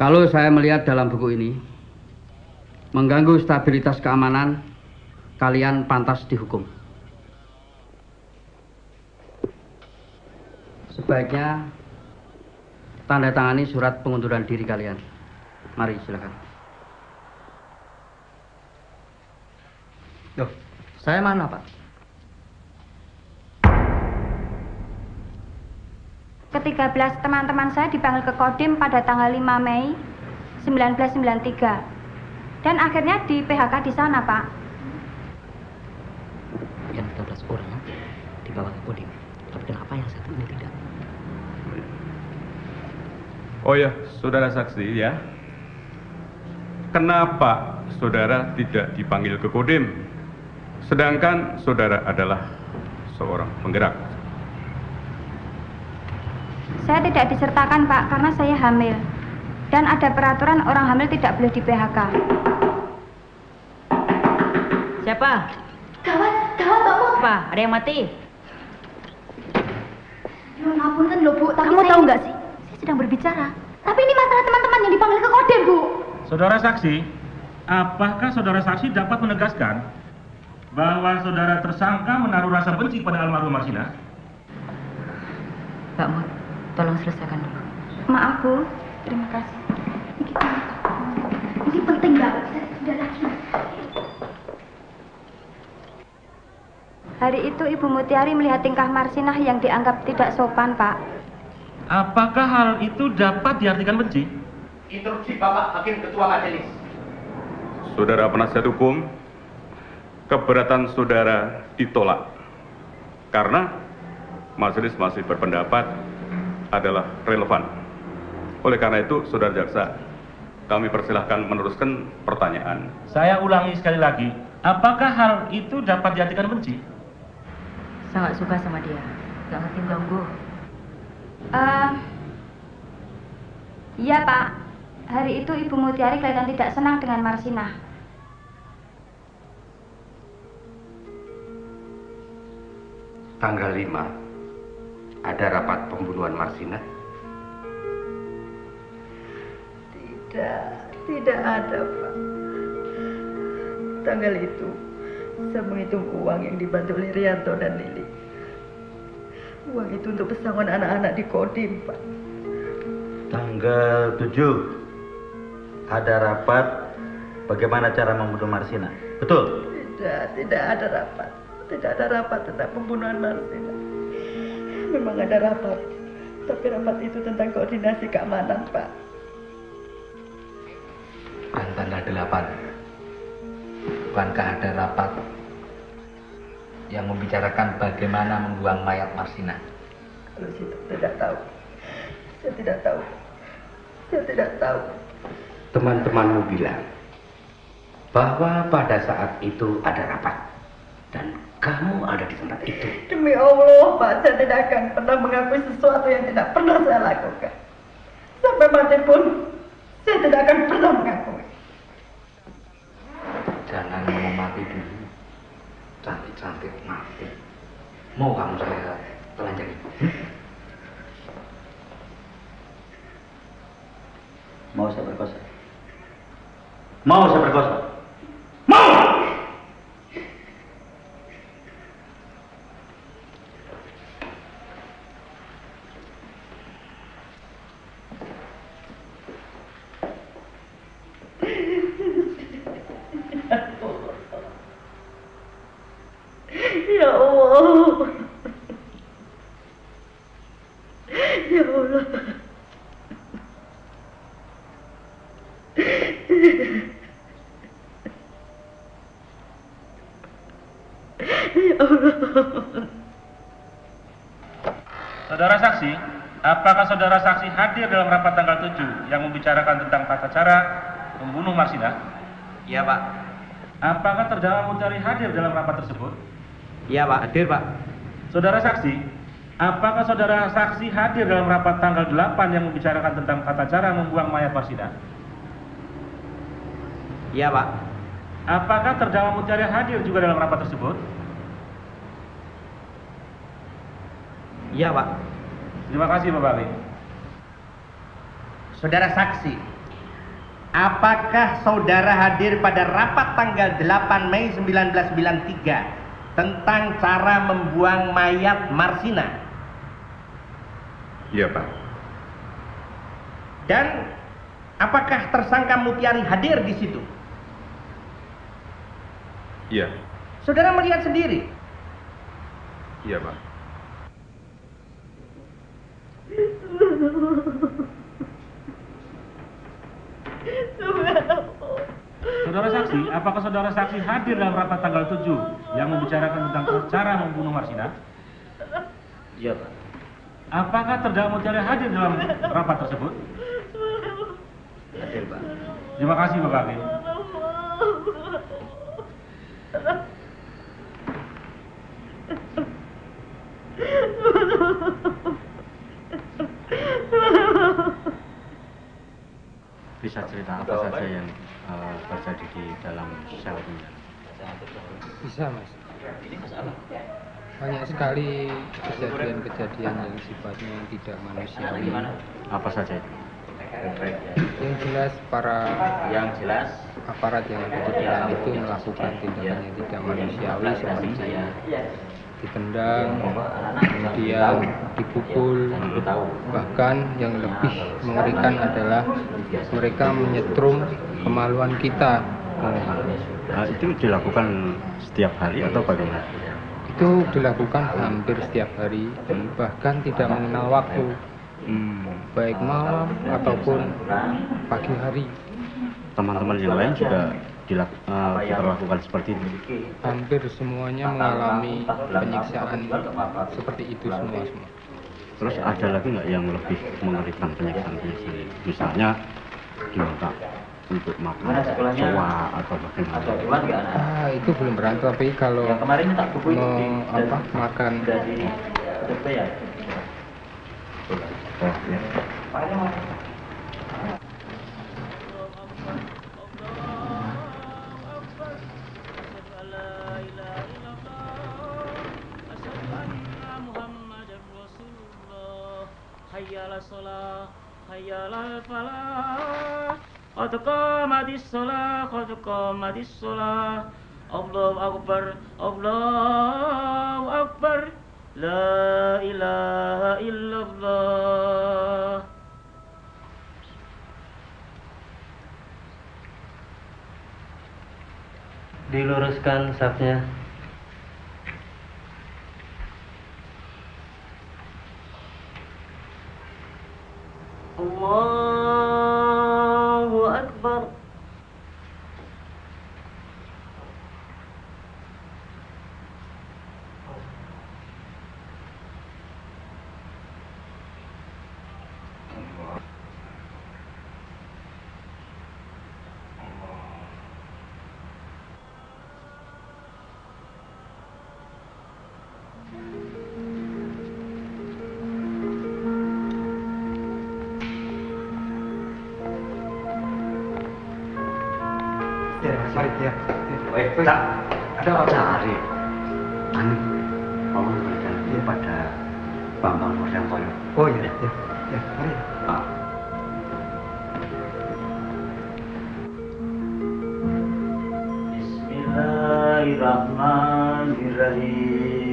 Kalau saya melihat dalam buku ini mengganggu stabilitas keamanan, kalian pantas dihukum. Sebaiknya tanda tangani surat pengunduran diri kalian. Mari silakan. Loh, saya mana, Pak? Ke-13 teman-teman saya dipanggil ke Kodim pada tanggal 5 Mei 1993 dan akhirnya di PHK di sana, Pak. Yang 13 orang dibawa ke Kodim, tapi kenapa yang satu ini tidak? Oh ya, saudara saksi ya, kenapa saudara tidak dipanggil ke Kodim, sedangkan saudara adalah seorang penggerak? Saya tidak disertakan, Pak, karena saya hamil. Dan ada peraturan orang hamil tidak boleh di PHK. Siapa? Gawat, Pak. Apa? Ada yang mati? Ya ngapunten loh, Bu. Tapi Kamu saya... tahu nggak sih? Saya sedang berbicara. Tapi ini masalah teman-teman yang dipanggil ke Kodim, Bu. Saudara saksi, apakah saudara saksi dapat menegaskan bahwa saudara tersangka menaruh rasa benci pada almarhum Marsina? Pak Mut, tolong selesaikan dulu. Maaf, Bu. Terima kasih. Ini penting banget. Sudah lagi. Hari itu Ibu Mutiari melihat tingkah Marsinah yang dianggap tidak sopan, Pak. Apakah hal itu dapat diartikan benci? Instruksi Bapak Hakim Ketua Majelis. Saudara penasihat hukum, keberatan saudara ditolak karena majelis masih berpendapat adalah relevan. Oleh karena itu, saudara jaksa, kami persilahkan meneruskan pertanyaan. Saya ulangi sekali lagi, apakah hal itu dapat diartikan benci? Sangat suka sama dia, gak ngerti ganggu. Iya, Pak. Hari itu Ibu Mutiari kelihatan tidak senang dengan Marsinah. Tanggal 5 ada rapat pembunuhan Marsinah? Tidak ada, Pak. Tanggal itu saya menghitung uang yang dibantu oleh Rianto dan Lili. Uang itu untuk pesangon anak-anak di Kodim, Pak. Tanggal 7 ada rapat bagaimana cara membunuh Marsina. Betul? Tidak ada rapat. Tidak ada rapat tentang pembunuhan Marsina. Memang ada rapat, tapi rapat itu tentang koordinasi keamanan, Pak. Bukan tanggal 8. Bukankah ada rapat yang membicarakan bagaimana membuang mayat Marsina? Kalau situ tidak tahu. Saya tidak tahu. Saya tidak tahu. Teman-temanmu bilang bahwa pada saat itu ada rapat dan kamu ada di tempat itu. Demi Allah, Pak, saya tidak akan pernah mengakui sesuatu yang tidak pernah saya lakukan. Sampai mati pun, saya tidak akan pernah mengakui. Jangan mau mati dulu. Cantik-cantik mati. Mau kamu saya telanjangi? Mau saya perkosa? Mau saya perkosa? Mau! Ya Allah. Ya Allah. Ya Allah. Saudara saksi, apakah saudara saksi hadir dalam rapat tanggal 7 yang membicarakan tentang tata cara membunuh Marsina? Iya, Pak. Apakah terdakwa Mutiari hadir dalam rapat tersebut? Iya, Pak. Hadir, Pak. Saudara saksi, apakah saudara saksi hadir dalam rapat tanggal 8 yang membicarakan tentang tata cara membuang mayat Marsina? Iya, Pak. Apakah terdakwa Mutiari hadir juga dalam rapat tersebut? Iya, Pak. Terima kasih, Bapak Ali. Saudara saksi, apakah saudara hadir pada rapat tanggal 8 Mei 1993 tentang cara membuang mayat Marsina? Iya, Pak. Dan apakah tersangka Mutiari hadir di situ? Iya. Saudara melihat sendiri? Iya, Pak. Saudara saksi, apakah saudara saksi hadir dalam rapat tanggal 7 yang membicarakan tentang cara membunuh Marsina? Iya, Pak. Apakah terdakwa Mutiari hadir dalam rapat tersebut? Hadir, Pak. Terima kasih, Bapak Hakim. Bisa cerita apa saja yang terjadi di dalam sel ini? Bisa, Mas. Banyak sekali kejadian-kejadian yang sifatnya tidak manusiawi. Apa saja itu? Yang jelas aparat yang ada di dalam itu melakukan tindakan yang tidak manusiawi seperti ditendang, kemudian dipukul, bahkan yang lebih mengerikan adalah mereka menyetrum kemaluan kita. Itu dilakukan setiap hari atau bagaimana? Itu dilakukan hampir setiap hari, bahkan tidak mengenal waktu, baik malam ataupun pagi hari. Teman-teman yang lain juga diperlakukan seperti itu? Hampir semuanya mengalami penyiksaan seperti itu semua. Terus ada lagi nggak yang lebih mengerikan penyiksaan ini? Misalnya diminta untuk makan soa atau bagaimana? Itu belum pernah, tapi kalau makan Hayyala sholah, hayyala falah. Qad qamatis sholah, qad qamatis sholah. Allahu akbar, Allahu akbar. La ilaha illallah. Diluruskan safnya. Allahu akbar. Mari ya. Ada apa cari? Anu, mau memberikan ini pada Bambang Nuryantoyo. Oh iya, ya, mari. Bismillahirrahmanirrahim.